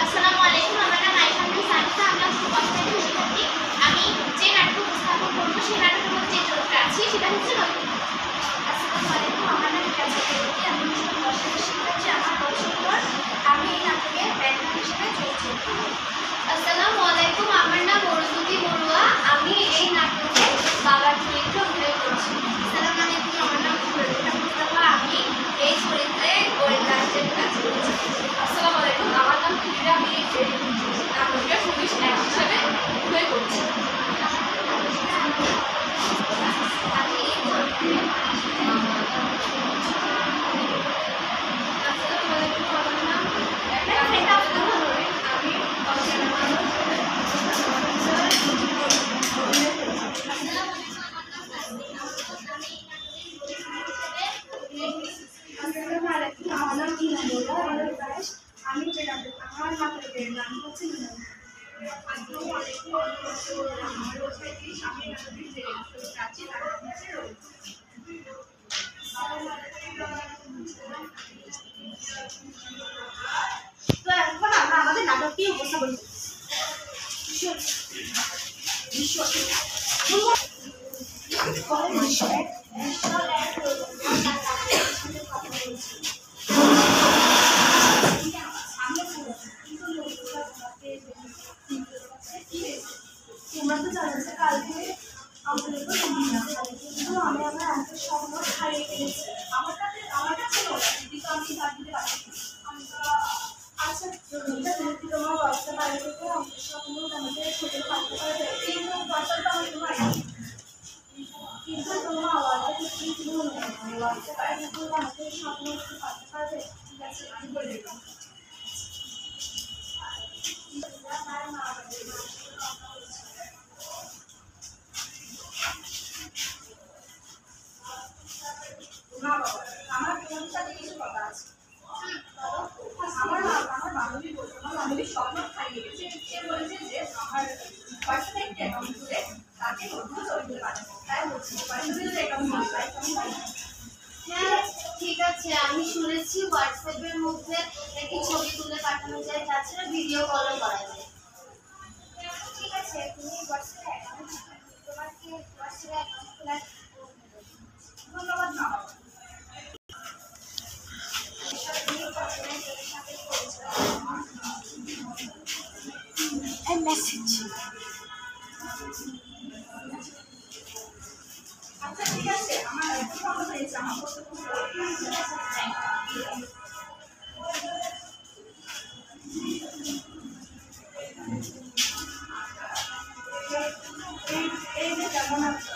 আসসালামু আলাইকুম, আমার নাম আয়েশা সানিকা। আমি অষ্টম শিক্ষার্থী। আমি যে নাটক উপস্থাপন করবো সেই নাটকের মধ্যে যে চরিত্র আছে সেটা হচ্ছে নতুন। আসসালামু আলাইকুম, আমার নাম রিয়াজা দেবী। আমি অষ্টম শিক্ষার্থী। আমার বছর পর আমি এই নাটকে ব্যাকরণ হিসেবে চলছি। আসসালামু আলাইকুম, আমার নাম অরুন্ধতী বড়ুয়া। আমি এই নাটকে বাবার চরিত্র অভিনয় করছি। আসসালামু আলাইকুম, আমার নাম ফরিদা মুস্তাফা। আমি এই চরিত্রে গোয়েন্দা হিসেবে কাজ করছি। আসসালামু আলাইকুম, আমার নাম ফিরিদা। আমি এই নাটকে পুলিশ এক হিসেবে অভিনয় করছি। আমি এই চরিত্রে আসসালামু আলাইকুম, আমার নাম আমি আমি যে নাটক আমার নাটকের নাম হচ্ছে আসসালামু আলাইকুম, আমার রোজগার আমি নাটকের যে প্রাচীন তার নাম হচ্ছে রোজ। তো এখন আমরা আমাদের নাটকটি উপস্থাপন তোমরা তো জানো যে কালকে আমাদের কিন্তু আমি আমার একটা স্বপ্ন হারিয়ে ফেলেছি। আমার কাছে দিদি তো আমি বাদ দিতে পারছি। আচ্ছা রোহিতা, তুমি কি তোমার বাচ্চা বাড়ি থেকে আমাদের স্বপ্ন আমাদের ছোটো থাকতে পারবে? কিন্তু বাচ্চাটা আমি তোমার কিন্তু তোমার আওয়াজটা কি তুমি বাচ্চা বাড়ি থেকে আমাদের স্বপ্ন থাকতে পারবে? ঠিক আছে, আমি বলে দিলাম। না বাবা, আমার তোমার সাথে কিছু কথা আছে। আমার বান্ধবীর স্বপ্ন হারিয়ে গেছে। সে বলেছে যে আমার পার্সোনাল অ্যাকাউন্ট খুলে তাকে নতুন চরিত্রে পাঠাবো। তাই বলছি পার্সোনাল অ্যাকাউন্ট হ্যাঁ ঠিক আছে, আমি শুনেছি হোয়াটসঅ্যাপের মধ্যে একটি ছবি তুলে পাঠানো যায়, তাছাড়া ভিডিও কলও করা যায়। ঠিক আছে, তুমি হোয়াটসঅ্যাপে অ্যাকাউন্ট তোমাকে হোয়াটসঅ্যাপে অ্যাকাউন্ট খোলার ধন্যবাদ। না মেসেজ। আচ্ছা ঠিক আছে, আমার একটু কথা হয়েছে। আমার এই যে কেমন আছো?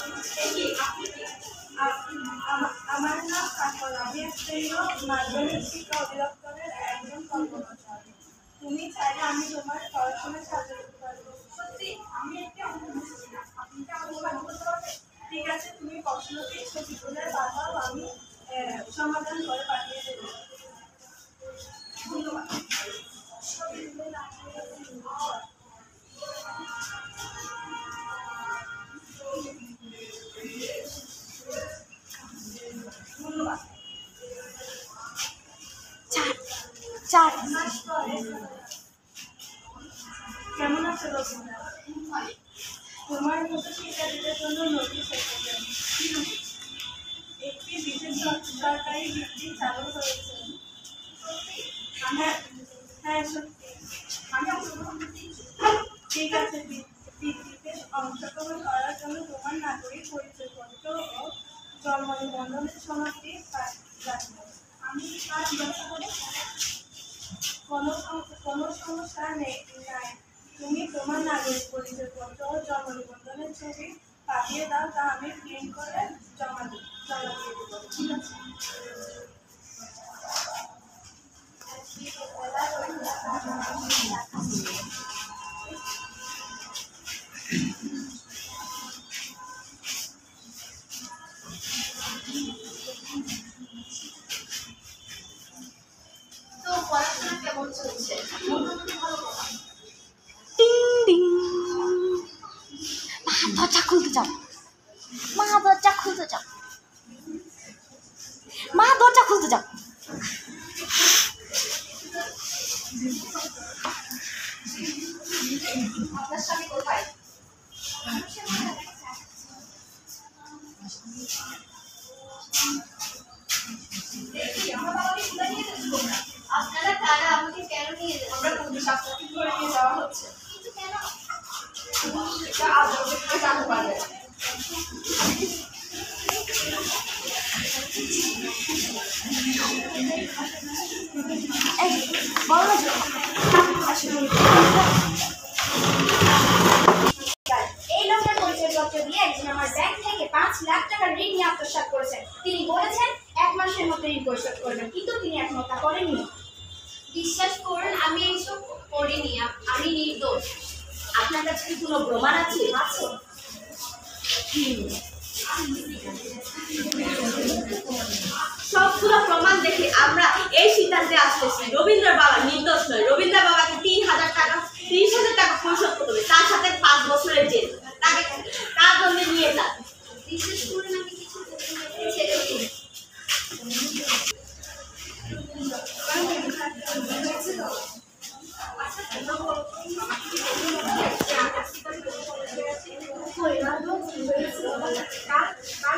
আমার নাম কাকল। আমি স্থানীয় মাধ্যমিক শিক্ষা অধিদপ্তরের একজন কর্মকর্তা। তুমি চাইলে আমি তোমার পড়াশোনায় সাহায্য করতে পারবো। সত্যি আমি একটি অঙ্গনওয়াড়ি না, আপনি কি আমাকে সাহায্য করতে পারবেন? ঠিক আছে, তুমি প্রশ্নটি ছবি তুলে পাঠাও, আমি সমাধান করে পাঠিয়ে দেবো। ধন্যবাদ। ধন্যবাদ। 4 মাস পরে কেমন আছো রোহিতা? তোমার মতো শিক্ষার্থীদের জন্য নোটিশ এসেছে। একটি বিশেষ সরকারি বৃত্তি চালু হয়েছে। হ্যাঁ সত্যি, আমি অংশগ্রহণ করছি। ঠিক আছে, বৃত্তিতে অংশগ্রহণ করার জন্য তোমার নাগরিক পরিচয়পত্র ও জন্ম নিবন্ধনের সনদটি লাগবে। আমি কাজ ব্যবস্থা করে কোনো সমস্যা নেই। তুমি তোমার নাগরিক পরিচয়পত্র ও জন্ম নিবন্ধনের ছবি পাঠিয়ে দাও, তা আমি প্রিন্ট করে জমা দিয়ে দেবো। ঠিক আছে। তো পড়াশোনা কেমন চলছে? দরজা খুলতে যাও, মা দরজা খুলতে যাও, মা দরজা খুলতে যাও। এই বলো না যে এই লোকের পরিচয়পত্র দিয়ে একজন আমার ব্যাংক থেকে 5 লাখ টাকার ঋণ নিয়ে আত্মসাৎ করেছেন। তিনি বলেছেন 1 মাসের মধ্যে ঋণ পরিশোধ করবেন, কিন্তু তিনি এখনো তা করেননি। বিশ্বাস করুন আমি এইসব করিনি, আমি নির্দোষ। আপনার কাছে কি কোনো প্রমাণ আছে? আছে। সবগুলো প্রমাণ দেখে আমরা এই সিদ্ধান্তে আসতেছি রবীন্দ্র বাবা নির্দোষ নয়। রবীন্দ্র বাবাকে 30,000 টাকা পরিশোধ করতে হবে, তার সাথে 5 বছরের জেল। তাকে তার জন্য নিয়ে যান। বিশ্বাস করুন আমি কিছু ছেড়ে দিন। কার